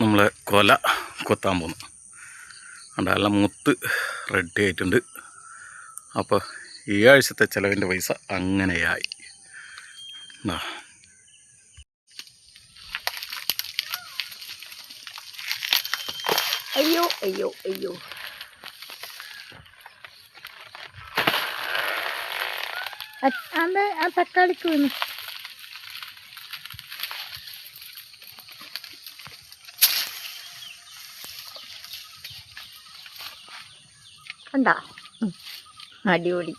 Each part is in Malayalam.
നമ്മളെ കൊല കൊത്താൻ പോകുന്നു. അതുകൊണ്ട് എല്ലാം മുത്ത് റെഡി ആയിട്ടുണ്ട്. അപ്പോൾ ഈ ആഴ്ചത്തെ ചിലവിൻ്റെ പൈസ അങ്ങനെയായി. അയ്യോ അയ്യോ അയ്യോ, അത് ആ തക്കാളിക്ക് വീണു. കണ്ടാ, അടിപൊളി.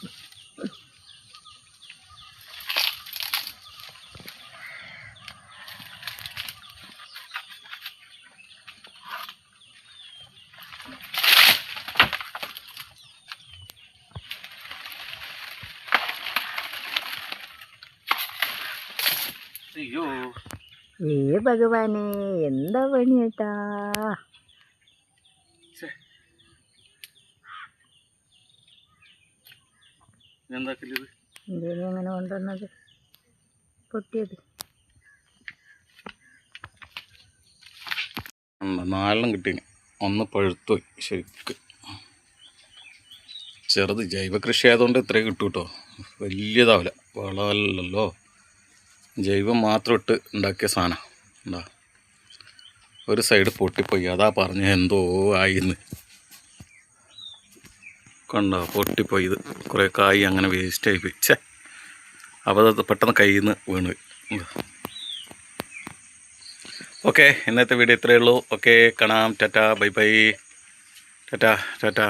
അയ്യോ ഭഗവാനെ, എന്താ പണിയേട്ടാ? എന്തിനാ അങ്ങനെ കൊണ്ടുവന്നത്? പൊട്ടിയത് നാലെണ്ണം കിട്ടി. ഒന്ന് പഴുത്തുപോയി ശരിക്ക്. ചെറുത് ജൈവ കൃഷി ആയതുകൊണ്ട് ഇത്രയും കിട്ടും കേട്ടോ. വലിയതാവില്ല, വളമല്ലല്ലോ, ജൈവം മാത്രം ഇട്ട് ഉണ്ടാക്കിയ സാധനം. എന്താ ഒരു സൈഡ് പൊട്ടിപ്പോയി. അതാ പറഞ്ഞ എന്തോ ആയിന്ന്. കണ്ടോ, പൊട്ടിപ്പോയി. ഇത് കുറേ കായ് അങ്ങനെ വേസ്റ്റായി പോയി. അപ്പോൾ അത് പെട്ടെന്ന് കയ്യിൽ നിന്ന് വീണ് പോയി. ഓക്കെ, ഇന്നത്തെ വീഡിയോ ഇത്രയേ ഉള്ളൂ. ഓക്കെ, കാണാം. Tata, bye bye. Tata Tata.